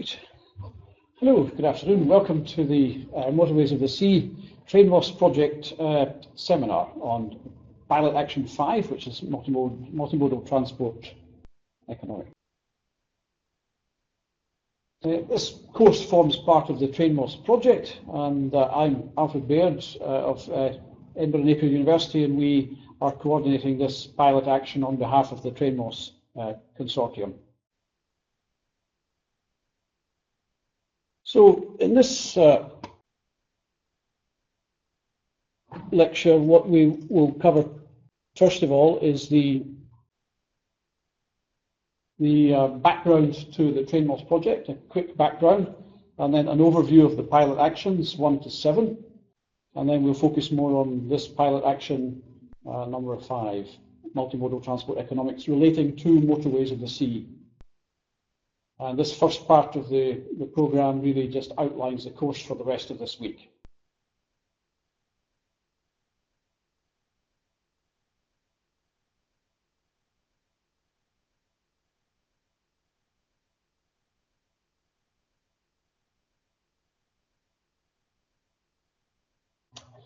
Right. Hello, good afternoon. Welcome to the Motorways of the Sea Train Loss Project seminar on Pilot Action 5, which is multimodal transport economics. This course forms part of the Train Loss Project, and I'm Alfred Baird of Edinburgh Napier University, and we are coordinating this pilot action on behalf of the Train Loss Consortium. So in this lecture, what we will cover first of all is the background to the Train Loss project, a quick background, and then an overview of the pilot actions 1 to 7, and then we'll focus more on this pilot action number 5, multimodal transport economics relating to motorways of the sea. And this first part of the programme really just outlines the course for the rest of this week.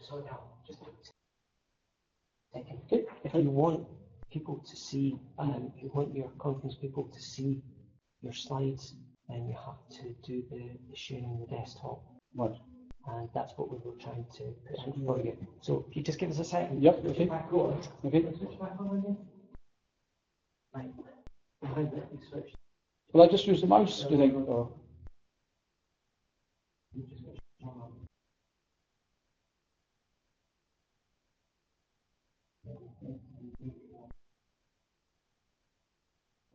So now, just a second. Okay. If you want people to see, if you want your conference people to see your slides, then you have to do the sharing the desktop. Right. And that's what we were trying to put in for you. So if you just give us a second. Yep, okay. Back on. Okay. Switch back on again. Right. Behind that, we switch. Will I just use the mouse, do you think? Or? You just switch on.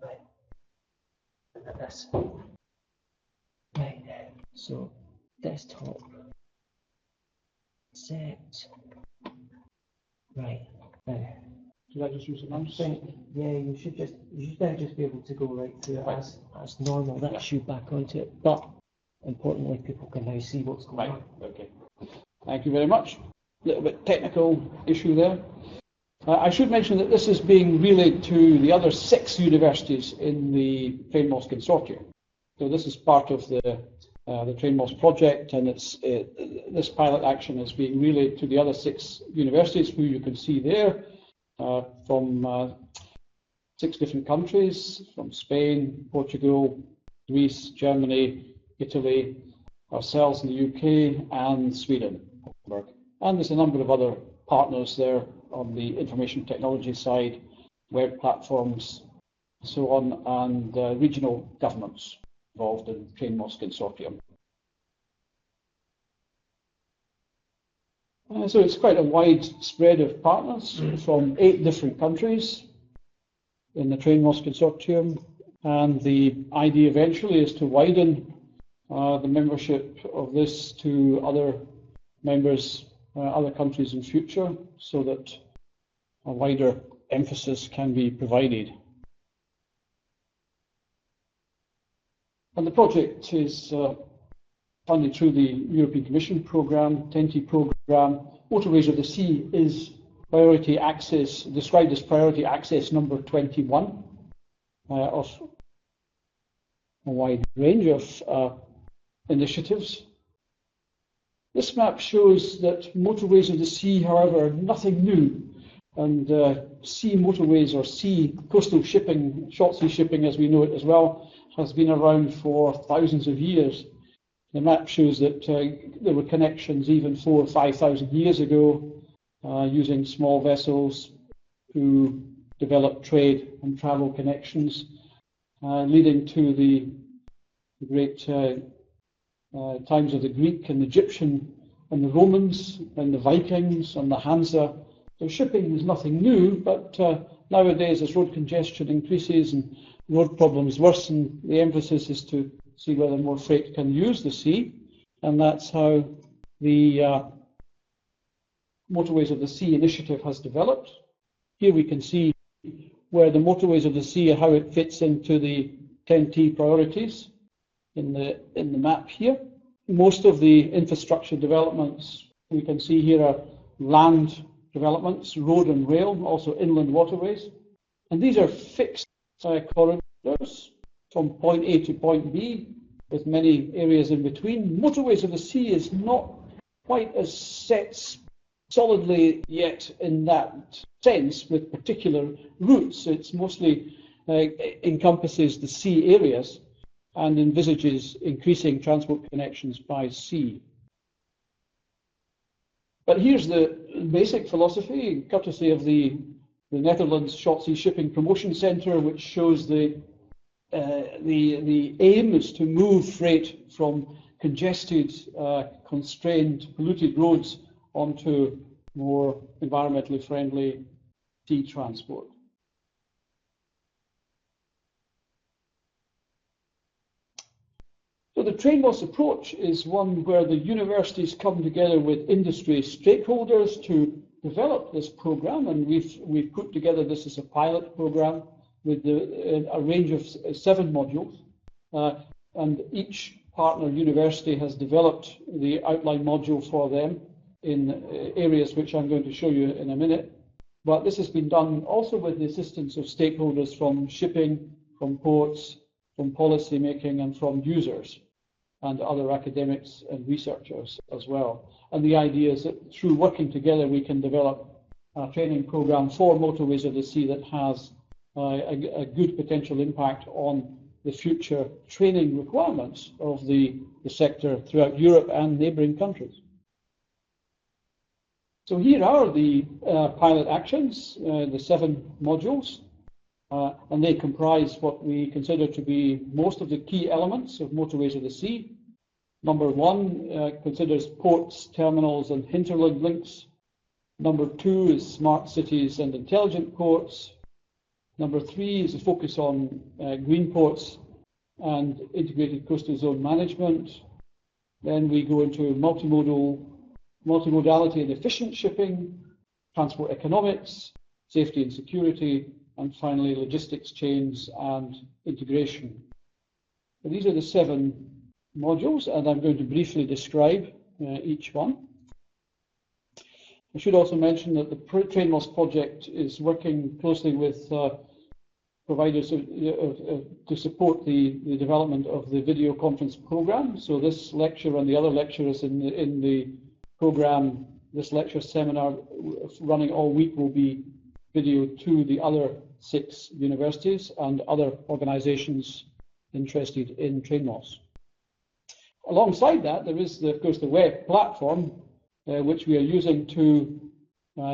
Right. And that's right. So desktop set. Right. Now. Should I just use the mouse? Yeah, you should now just be able to go right through it as normal. That's you back onto it. But importantly, people can now see what's going on. Okay. Thank you very much. A little bit technical issue there. I should mention that this is being relayed to the other 6 universities in the Train Loss Consortium. So this is part of the Train Loss project, and this pilot action is being relayed to the other 6 universities, who you can see there, from 6 different countries, from Spain, Portugal, Greece, Germany, Italy, ourselves in the UK, and Sweden. And there's a number of other partners there on the information technology side, web platforms, so on, and regional governments involved in the Train Loss Consortium. So it's quite a wide spread of partners from 8 different countries in the Train Loss Consortium, and the idea eventually is to widen the membership of this to other members, other countries in future, so that a wider emphasis can be provided. And the project is funded through the European Commission programme, TEN-T programme. Motorways of the Sea is priority access, described as priority access number 21 of a wide range of initiatives. This map shows that motorways of the sea, however, are nothing new, and sea motorways, or sea coastal shipping, short sea shipping as we know it as well, has been around for thousands of years. The map shows that there were connections even 4,000 or 5,000 years ago, using small vessels to develop trade and travel connections, leading to the great times of the Greek and Egyptian and the Romans and the Vikings and the Hansa. So shipping is nothing new, but nowadays as road congestion increases and road problems worsen, the emphasis is to see whether more freight can use the sea, and that's how the Motorways of the Sea initiative has developed. Here we can see where the Motorways of the Sea, how it fits into the TEN-T priorities in the map here. Most of the infrastructure developments we can see here are land developments, road and rail, also inland waterways. And these are fixed corridors from point A to point B, with many areas in between. Motorways of the Sea is not quite as set solidly yet in that sense with particular routes. It's mostly encompasses the sea areas and envisages increasing transport connections by sea. But here's the basic philosophy, courtesy of the Netherlands Short Sea Shipping Promotion Centre, which shows the aim is to move freight from congested, constrained, polluted roads onto more environmentally friendly sea transport. So the TrainMOS approach is one where the universities come together with industry stakeholders to develop this program, and we've put together this as a pilot program with a range of 7 modules, and each partner university has developed the outline module for them in areas which I'm going to show you in a minute. But this has been done also with the assistance of stakeholders from shipping, from ports, from policy making, and from users and other academics and researchers as well. And the idea is that through working together we can develop a training program for Motorways of the Sea that has a good potential impact on the future training requirements of the sector throughout Europe and neighbouring countries. So here are the pilot actions, the 7 modules, and they comprise what we consider to be most of the key elements of Motorways of the Sea. Number 1 considers ports, terminals, and hinterland links. Number 2 is smart cities and intelligent ports. Number 3 is a focus on green ports and integrated coastal zone management. Then we go into multimodality and efficient shipping, transport economics, safety and security, and finally logistics chains and integration. So these are the 7 modules, and I'm going to briefly describe each one. I should also mention that the TrainMOS project is working closely with providers to support the development of the video conference program. So this lecture and the other lectures in the program, this lecture seminar running all week, will be video to the other 6 universities and other organizations interested in TrainMOS. Alongside that, there is, of course, the web platform, which we are using to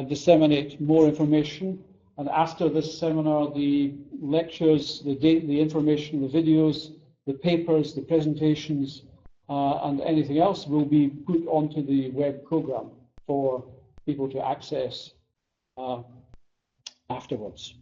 disseminate more information. And after this seminar, the lectures, the information, the videos, the papers, the presentations, and anything else will be put onto the web program for people to access afterwards.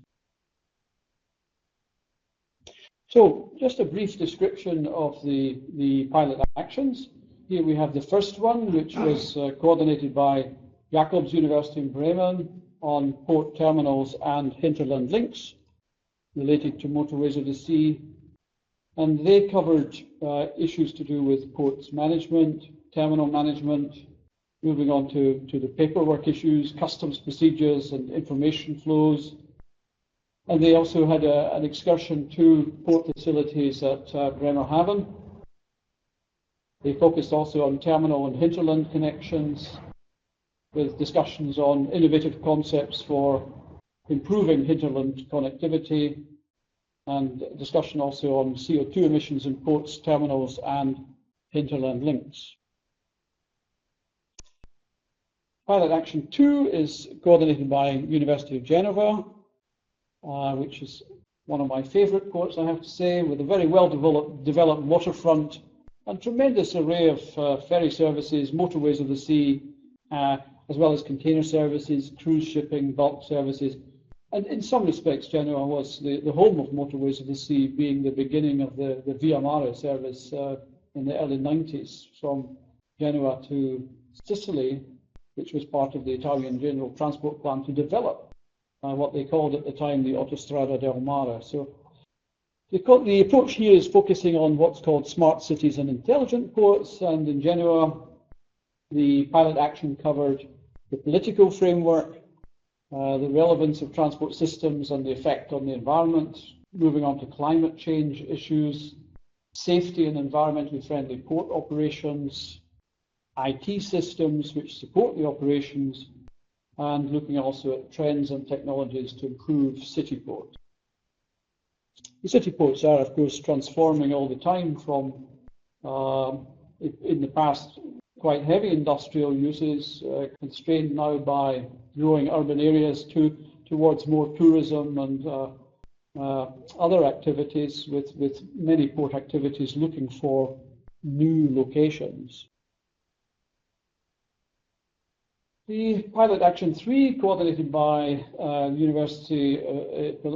So just a brief description of the pilot actions. Here we have the first one, which was coordinated by Jacobs University in Bremen on port terminals and hinterland links related to Motorways of the Sea. And they covered issues to do with ports management, terminal management, moving on to the paperwork issues, customs procedures and information flows. And they also had an excursion to port facilities at Bremerhaven. They focused also on terminal and hinterland connections, with discussions on innovative concepts for improving hinterland connectivity, and discussion also on CO2 emissions in ports, terminals, and hinterland links. Pilot Action 2 is coordinated by University of Geneva, which is one of my favourite ports, I have to say, with a very well developed waterfront and tremendous array of ferry services, Motorways of the Sea, as well as container services, cruise shipping, bulk services. And in some respects, Genoa was the home of Motorways of the Sea, being the beginning of the Via Mare service in the early 90s from Genoa to Sicily, which was part of the Italian General Transport Plan to develop what they called at the time the Autostrada del Mare. So the approach here is focusing on what's called smart cities and intelligent ports, and in Genoa, the pilot action covered the political framework, the relevance of transport systems and the effect on the environment, moving on to climate change issues, safety and environmentally friendly port operations, IT systems which support the operations, and looking also at trends and technologies to improve city ports. The city ports are, of course, transforming all the time from, in the past, quite heavy industrial uses, constrained now by growing urban areas towards more tourism and other activities, with many port activities looking for new locations. The Pilot Action 3, coordinated by University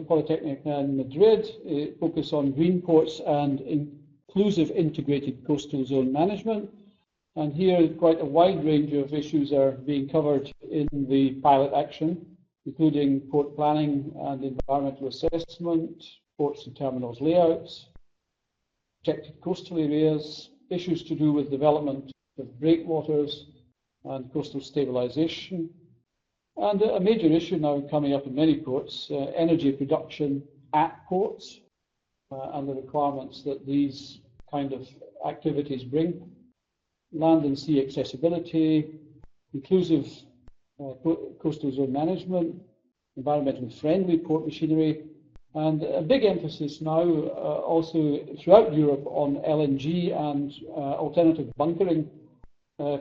Polytechnic in Madrid, focus on green ports and inclusive integrated coastal zone management. And here quite a wide range of issues are being covered in the pilot action, including port planning and environmental assessment, ports and terminals layouts, protected coastal areas, issues to do with development of breakwaters and coastal stabilization, and a major issue now coming up in many ports, energy production at ports and the requirements that these kind of activities bring, land and sea accessibility, inclusive coastal zone management, environmentally friendly port machinery, and a big emphasis now also throughout Europe on LNG and alternative bunkering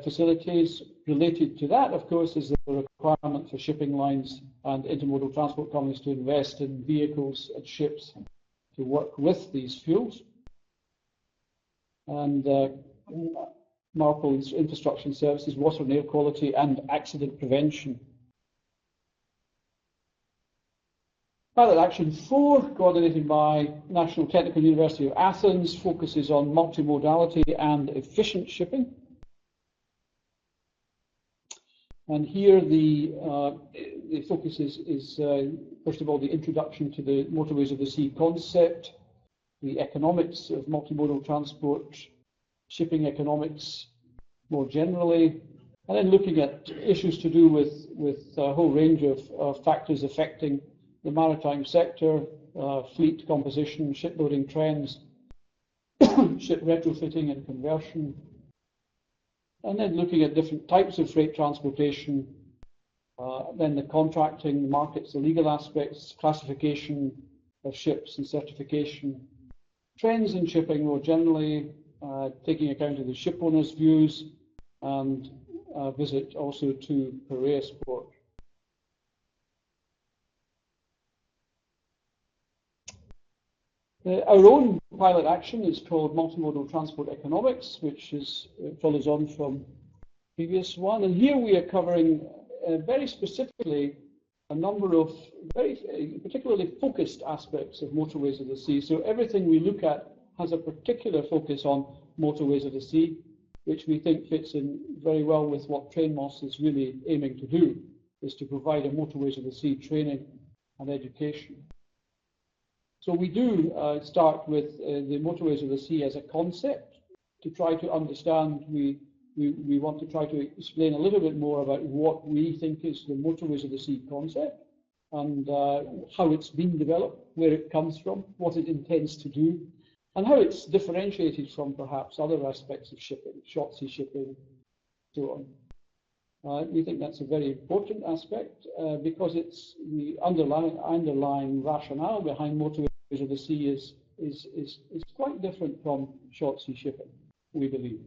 facilities. Related to that, of course, is the requirement for shipping lines and intermodal transport companies to invest in vehicles and ships to work with these fuels. And MARPOL's infrastructure and services, water and air quality, and accident prevention. Pilot Action 4, coordinated by National Technical University of Athens, focuses on multimodality and efficient shipping. And here the focus is first of all, the introduction to the Motorways of the Sea concept, the economics of multimodal transport, shipping economics more generally, and then looking at issues to do with a whole range of factors affecting the maritime sector, fleet composition, shipbuilding trends, ship retrofitting and conversion, and then looking at different types of freight transportation, then the contracting, the markets, the legal aspects, classification of ships and certification, trends in shipping more generally, taking account of the ship owners' views, and a visit also to Piraeus Port. Our own pilot action is called Multimodal Transport Economics, which follows on from the previous one. And here we are covering very specifically a number of very particularly focused aspects of Motorways of the Sea. So everything we look at has a particular focus on Motorways of the Sea, which we think fits in very well with what TrainMOS is really aiming to do, is to provide a Motorways of the Sea training and education. So we do start with the Motorways of the Sea as a concept to try to understand. We want to try to explain a little bit more about what we think is the Motorways of the Sea concept and how it's been developed, where it comes from, what it intends to do, and how it's differentiated from perhaps other aspects of shipping, short sea shipping, so on. We think that's a very important aspect because it's the underlying rationale behind Motorways of the Sea is quite different from short sea shipping, we believe.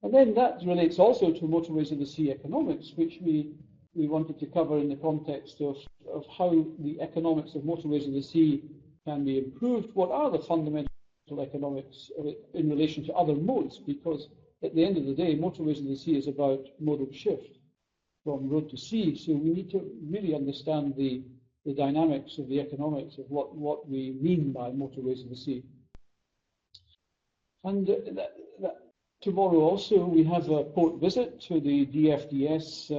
And then that relates also to Motorways of the Sea economics, which we wanted to cover in the context of how the economics of Motorways of the Sea can be improved. What are the fundamental economics of it in relation to other modes? Because at the end of the day, Motorways of the Sea is about modal shift from road to sea. So we need to really understand the dynamics of the economics of what we mean by Motorways of the Sea. And tomorrow also we have a port visit to the DFDS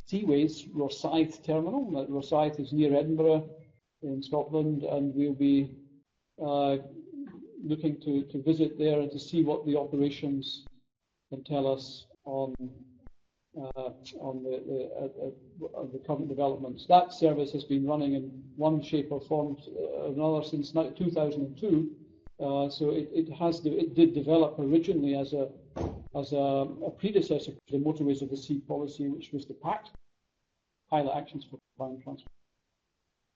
Seaways Rosyth terminal. Rosyth is near Edinburgh in Scotland, and we'll be looking to visit there and to see what the operations can tell us on the current developments. That service has been running in one shape or form or another since 2002, So it did develop originally as a predecessor to the Motorways of the Sea policy, which was the PACT, Pilot Actions for Land Transport.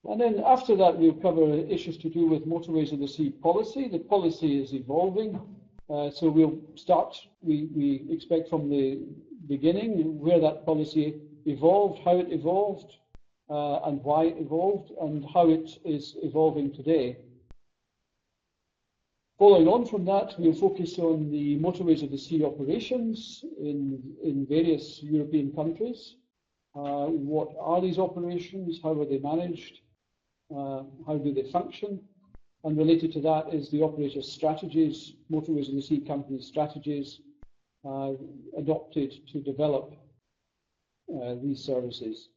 And then after that, we'll cover issues to do with Motorways of the Sea policy. The policy is evolving. So we'll start, we expect from the beginning, where that policy evolved, how it evolved, and why it evolved, and how it is evolving today. Following on from that, we'll focus on the Motorways of the Sea operations in various European countries. What are these operations? How are they managed? How do they function? And related to that is the operator strategies, Motorways of the Sea company strategies adopted to develop these services.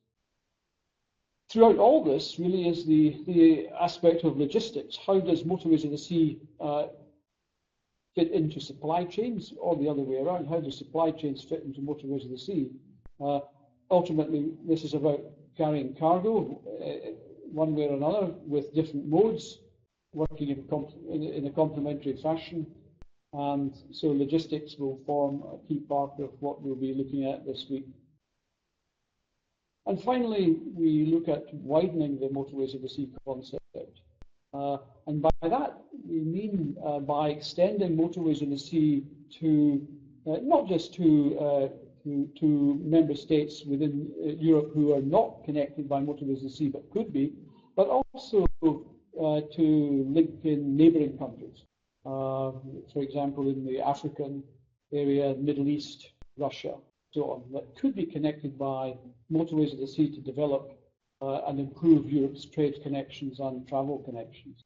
Throughout all this really is the aspect of logistics. How does Motorways of the Sea fit into supply chains, or the other way around? How do supply chains fit into Motorways of the Sea? Ultimately, this is about carrying cargo one way or another with different modes, working in a complementary fashion. And so logistics will form a key part of what we'll be looking at this week. And finally, we look at widening the Motorways of the Sea concept. And by that, we mean by extending Motorways of the Sea to not just to member states within Europe who are not connected by Motorways of the Sea but could be, but also to link in neighbouring countries. For example, in the African area, Middle East, Russia, so on, that could be connected by Motorways of the Sea to develop and improve Europe's trade connections and travel connections.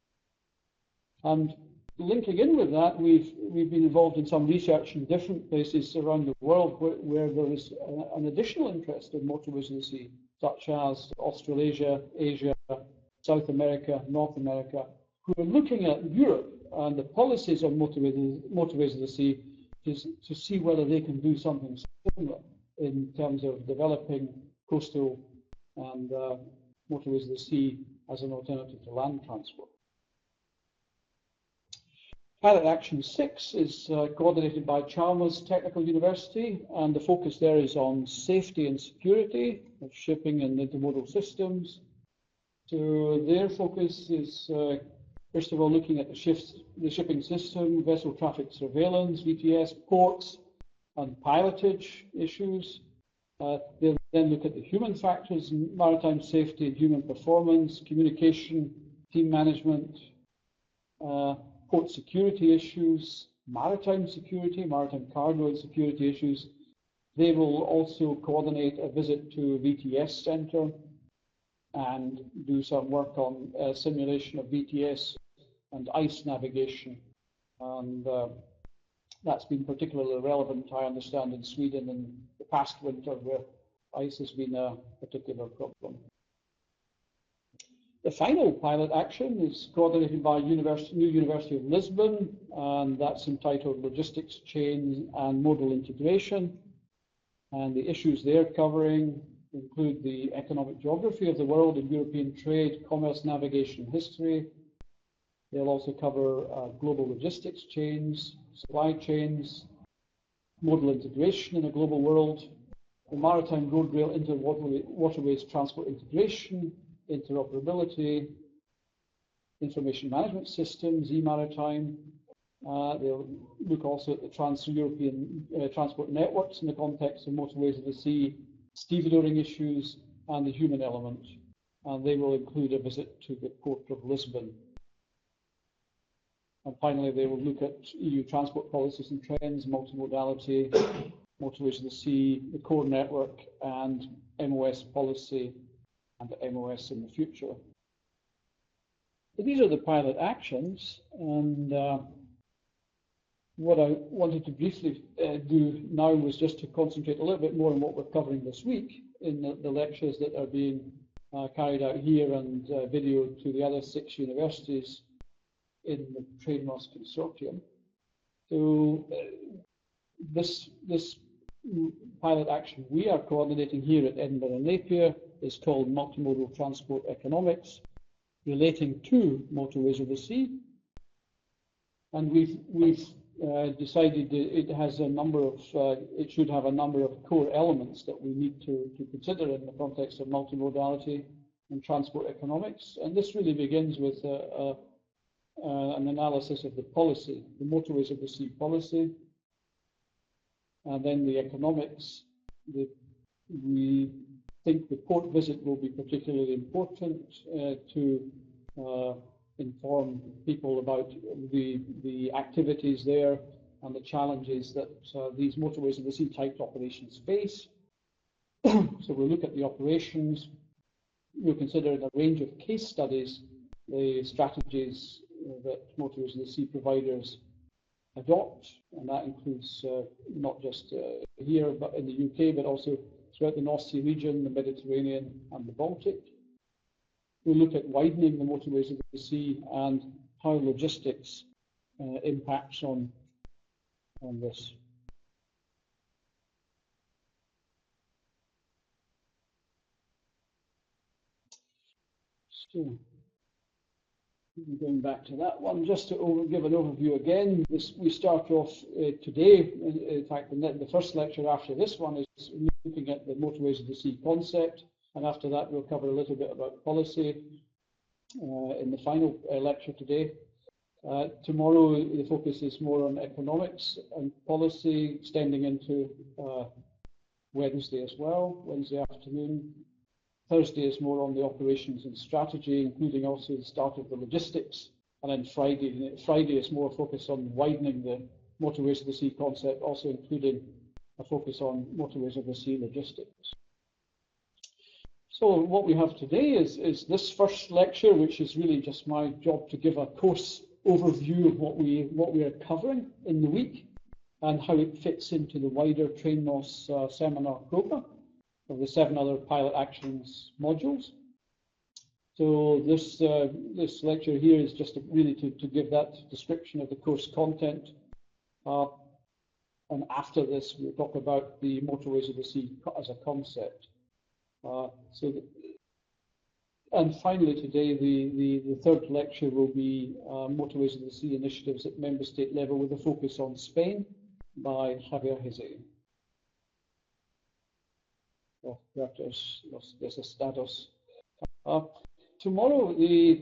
And linking in with that, we've been involved in some research in different places around the world where there is an additional interest in Motorways of the Sea, such as Australasia, Asia, South America, North America, who are looking at Europe and the policies of Motorways of the Sea to see whether they can do something similar in terms of developing coastal and Motorways of the Sea as an alternative to land transport. Pilot Action 6 is coordinated by Chalmers Technical University, and the focus there is on safety and security of shipping and intermodal systems. So their focus is, first of all, looking at the shipping system, vessel traffic surveillance, VTS, ports, and pilotage issues. They'll then look at the human factors, maritime safety and human performance, communication, team management, port security issues, maritime security, maritime cargo and security issues. They will also coordinate a visit to VTS Centre and do some work on simulation of VTS and ice navigation. And that's been particularly relevant, I understand, in Sweden in the past winter, where ice has been a particular problem. The final pilot action is coordinated by New University of Lisbon, and that's entitled Logistics Chain and Modal Integration. And the issues they're covering include the economic geography of the world and European trade, commerce, navigation, history. They'll also cover global logistics chains, supply chains, modal integration in a global world, the maritime road rail waterways transport integration, interoperability, information management systems, e-maritime. They'll look also at the trans-European transport networks in the context of Motorways of the Sea, stevedoring issues, and the human element. And they will include a visit to the Port of Lisbon. And finally, they will look at EU transport policies and trends, multimodality, Motorways of the Sea, the core network, and MOS policy, and the MOS in the future. So these are the pilot actions, and what I wanted to briefly do now was just to concentrate a little bit more on what we're covering this week in the lectures that are being carried out here and videoed to the other 6 universities in the TradeMOS consortium. So this pilot action we are coordinating here at Edinburgh and Napier is called Multimodal Transport Economics, relating to Motorways of the Sea. And And we've decided that it has a number of, it should have a number of core elements that we need to consider in the context of multimodality and transport economics. And this really begins with an analysis of the policy, the Motorways of the Sea policy, and then the economics. We think the port visit will be particularly important to inform people about the activities there and the challenges that these Motorways of the Sea type operations face. So we'll look at the operations. We'll consider in a range of case studies the strategies that Motorways of the Sea providers adopt, and that includes not just here but in the UK, but also throughout the North Sea region, the Mediterranean and the Baltic. We'll look at widening the Motorways of the Sea and how logistics impacts on this. So, going back to that one, just to give an overview again, we start off today, in fact the first lecture after this one is looking at the Motorways of the Sea concept, and after that we'll cover a little bit about policy in the final lecture today. Tomorrow the focus is more on economics and policy, extending into Wednesday as well, Wednesday afternoon. Thursday is more on the operations and strategy, including also the start of the logistics. And then Friday is more focused on widening the Motorways of the Sea concept, also including a focus on Motorways of the Sea logistics. So what we have today is this first lecture, which is really just my job to give a course overview of what we are covering in the week and how it fits into the wider TrainMOS seminar program of the 7 other pilot actions modules. So this lecture here is just really to give that description of the course content. And after this, we'll talk about the Motorways of the Sea as a concept. And finally today, the third lecture will be Motorways of the Sea initiatives at member state level with a focus on Spain by Javier Jose. Tomorrow, the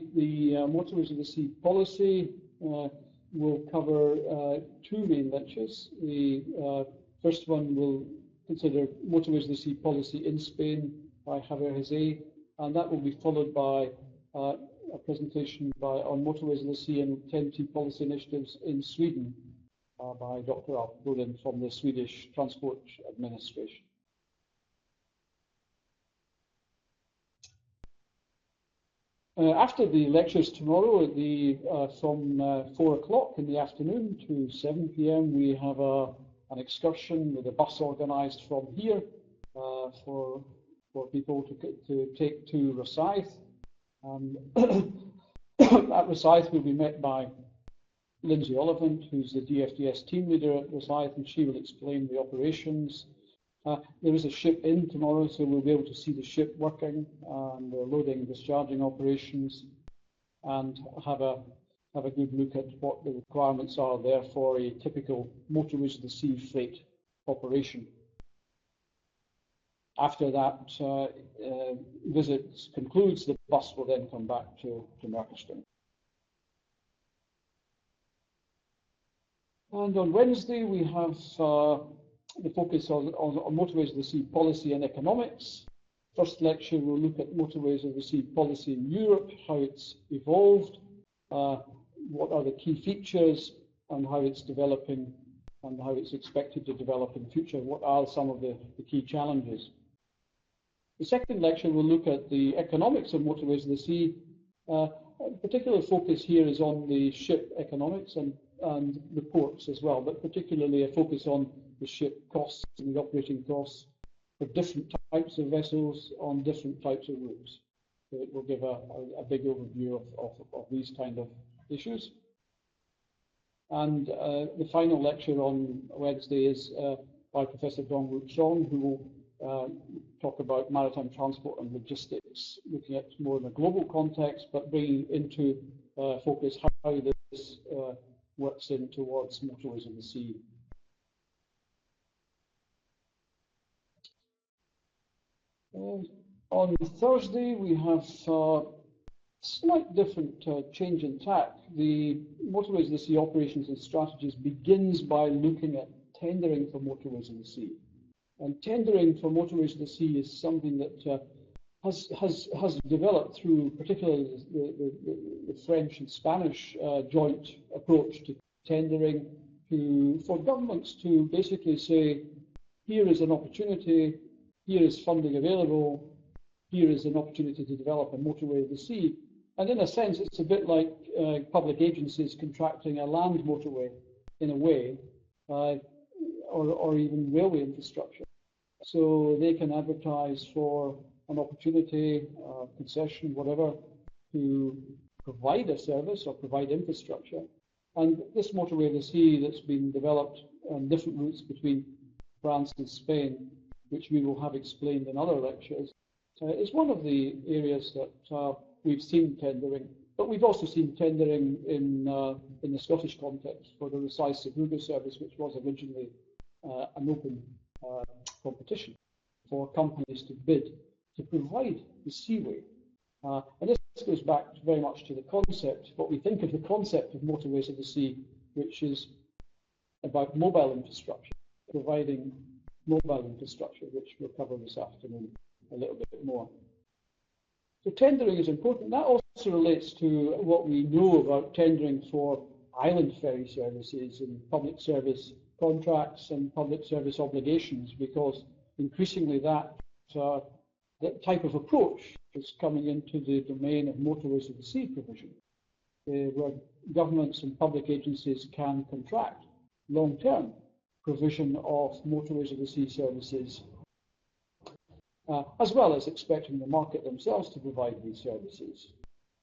Motorways of the Sea policy will cover 2 main lectures. The first one will consider Motorways of the Sea policy in Spain by Javier Jose, and that will be followed by a presentation on Motorways of the Sea and TEN-T policy initiatives in Sweden by Dr. Alf Bodin from the Swedish Transport Administration. After the lectures tomorrow, from 4 o'clock in the afternoon to 7 p.m., we have an excursion with a bus organised from here for people to take to Rosyth. At Rosyth, we'll be met by Lindsay Oliphant, who's the DFDS team leader at Rosyth, and she will explain the operations. There is a ship in tomorrow, so we'll be able to see the ship working and the loading and discharging operations, and have a good look at what the requirements are there for a typical Motorways of the Sea freight operation. After that visit concludes, the bus will then come back to Merchiston. And on Wednesday, we have the focus on Motorways of the Sea policy and economics. First lecture will look at Motorways of the Sea policy in Europe, how it's evolved, what are the key features, and how it's developing, and how it's expected to develop in the future. What are some of the key challenges? The second lecture will look at the economics of Motorways of the Sea. Particular focus here is on the ship economics and the ports as well, but particularly a focus on the ship costs and the operating costs for different types of vessels on different types of routes. So it will give a big overview of these kind of issues. And the final lecture on Wednesday is by Professor Dongwook Chong, who will talk about maritime transport and logistics, looking at more in a global context, but bringing into focus how this works in towards Motorways of the Sea. On Thursday, we have slight different change in tack. The Motorways of the Sea operations and strategies begins by looking at tendering for Motorways of the Sea. And tendering for Motorways of the Sea is something that has developed through particularly the French and Spanish joint approach to tendering for governments to basically say, here is an opportunity, here is funding available, here is an opportunity to develop a motorway of the sea. And in a sense, it's a bit like public agencies contracting a land motorway in a way, or even railway infrastructure. So they can advertise for an opportunity, concession, whatever, to provide a service or provide infrastructure. And this motorway of the sea that's been developed on different routes between France and Spain, which we will have explained in other lectures, is one of the areas that we've seen tendering. But we've also seen tendering in the Scottish context for the Rosyth-Zeebrugge service, which was originally an open competition for companies to bid to provide the seaway. And this goes back very much to the concept, what we think of the concept of Motorways of the Sea, which is about mobile infrastructure, providing mobile infrastructure, which we'll cover this afternoon a little bit more. So tendering is important. That also relates to what we know about tendering for island ferry services and public service contracts and public service obligations, because increasingly that type of approach is coming into the domain of Motorways of the Sea provision, where governments and public agencies can contract long-term provision of Motorways of the Sea services, as well as expecting the market themselves to provide these services.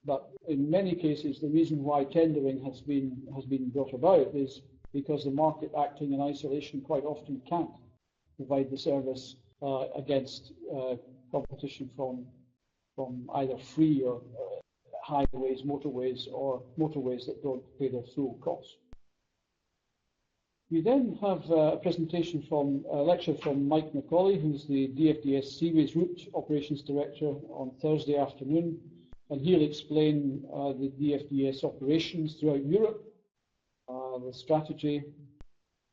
But in many cases, the reason why tendering has been brought about is because the market, acting in isolation, quite often can't provide the service against competition from either free or highways, motorways, or motorways that don't pay their full cost. We then have a presentation from a lecture from Mike Macaulay, who's the DFDS Seaways Route Operations Director, on Thursday afternoon, and he'll explain the DFDS operations throughout Europe, the strategy.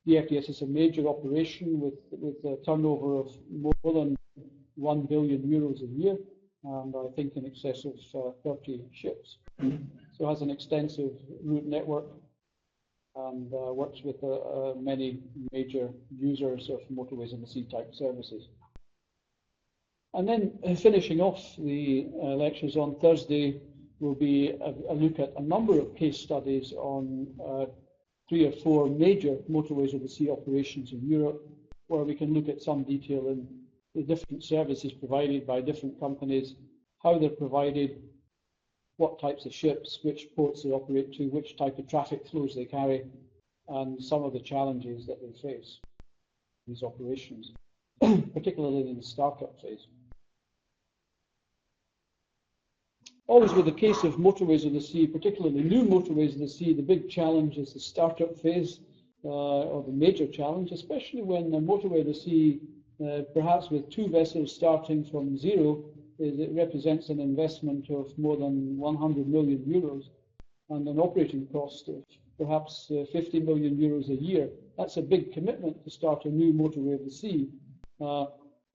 DFDS is a major operation with a turnover of more than 1 billion euros a year, and I think in excess of 30 ships. So it has an extensive route network and works with many major users of Motorways of the Sea type services. And then finishing off the lectures on Thursday will be a look at a number of case studies on 3 or 4 major Motorways of the Sea operations in Europe, where we can look at some detail in the different services provided by different companies, how they're provided, what types of ships, which ports they operate to, which type of traffic flows they carry, and some of the challenges that they face in these operations, particularly in the startup phase. Always with the case of Motorways of the Sea, particularly new Motorways of the Sea, the big challenge is the startup phase, or the major challenge, especially when a Motorway of the Sea, perhaps with 2 vessels starting from zero, it represents an investment of more than 100 million euros and an operating cost of perhaps 50 million euros a year. That's a big commitment to start a new Motorway of the Sea.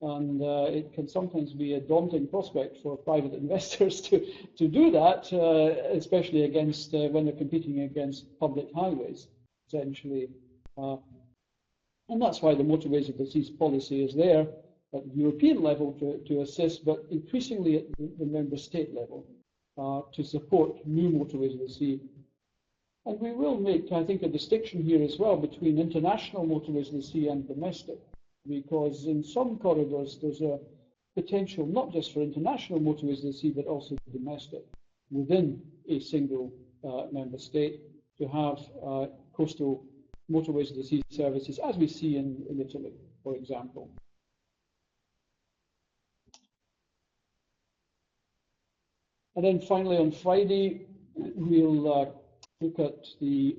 And it can sometimes be a daunting prospect for private investors to do that, especially against when they're competing against public highways, essentially. And that's why the Motorways of the Seas policy is there at the European level to assist, but increasingly at the member state level to support new Motorways of the Sea. And we will make, I think, a distinction here as well between international Motorways of the Sea and domestic, because in some corridors there's a potential not just for international Motorways of the Sea, but also domestic within a single member state to have coastal Motorways of the Sea services, as we see in Italy, for example. And then finally on Friday, we'll look at the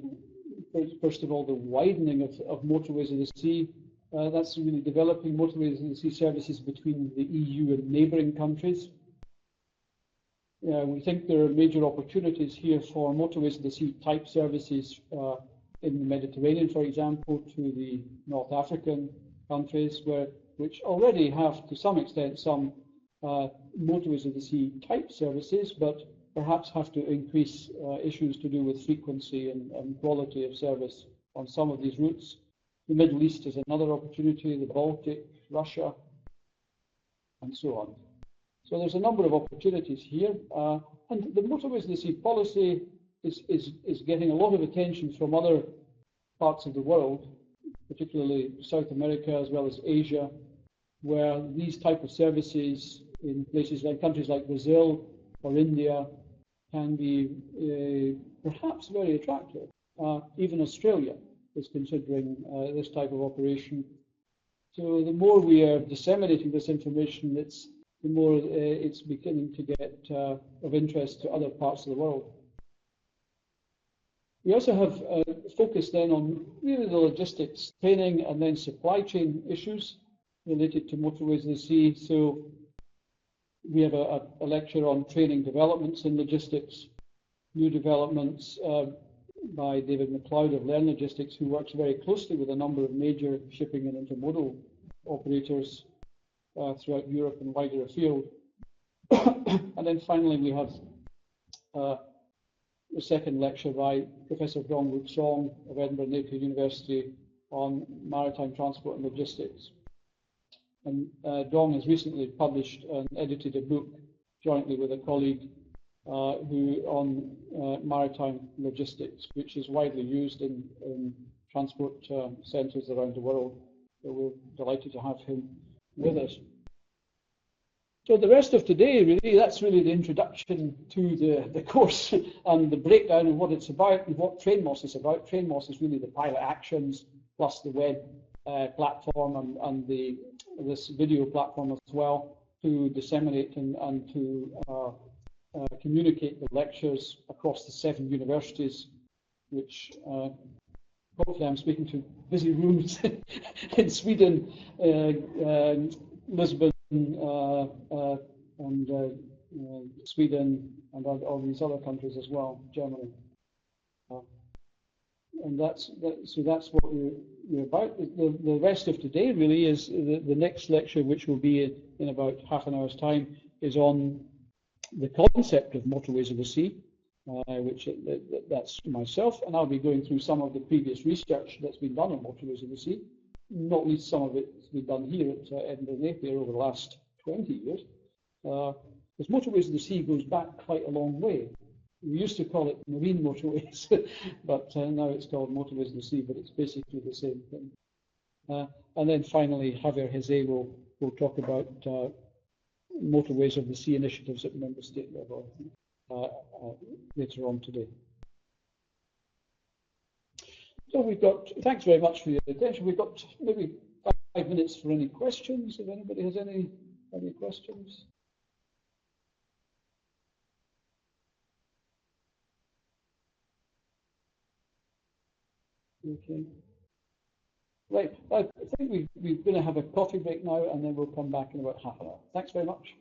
first of all, the widening of motorways of the sea. That's really developing motorways of the sea services between the EU and neighbouring countries. We think there are major opportunities here for motorways of the sea type services in the Mediterranean, for example, to the North African countries, which already have, to some extent, some motorways of the sea type services, but perhaps have to increase issues to do with frequency and quality of service on some of these routes. The Middle East is another opportunity, the Baltic, Russia, and so on. So there's a number of opportunities here, and the motorways of the sea policy is getting a lot of attention from other parts of the world, particularly South America as well as Asia, where these type of services in places like countries like Brazil or India can be perhaps very attractive. Even Australia is considering this type of operation. So the more we are disseminating this information, the more it's beginning to get of interest to other parts of the world. We also have focused then on really the logistics, training, and then supply chain issues related to motorways of the sea. So we have a lecture on training developments in logistics, new developments by David McLeod of Learn Logistics, who works very closely with a number of major shipping and intermodal operators throughout Europe and wider afield. And then finally we have the second lecture by Professor Dong-Wook Song of Edinburgh Napier University on maritime transport and logistics. And Dong has recently published and edited a book jointly with a colleague on maritime logistics, which is widely used in transport centres around the world. So we're delighted to have him with us. So the rest of today, really, that's really the introduction to the course and the breakdown of what it's about and what TrainMOS is about. TrainMOS is really the pilot actions plus the web platform and this video platform as well to disseminate and to communicate the lectures across the 7 universities, which hopefully I'm speaking to busy rooms in Sweden, Lisbon, and Sweden, and all these other countries as well, Germany. And that's what we're about. The rest of today really is the next lecture, which will be in about half an hour's time, is on the concept of motorways of the sea, which that's myself, and I'll be going through some of the previous research that's been done on motorways of the sea, not least some of it's been done here at Edinburgh Napier over the last 20 years. Because motorways of the sea goes back quite a long way. We used to call it marine motorways, but now it's called motorways of the sea, but it's basically the same thing. And then finally, Javier Jose will talk about motorways of the sea initiatives at member state level later on today. So we've got, thanks very much for your attention. We've got maybe 5 minutes for any questions, if anybody has any questions. Okay. Right, I think we're going to have a coffee break now, and then we'll come back in about half an hour. Thanks very much.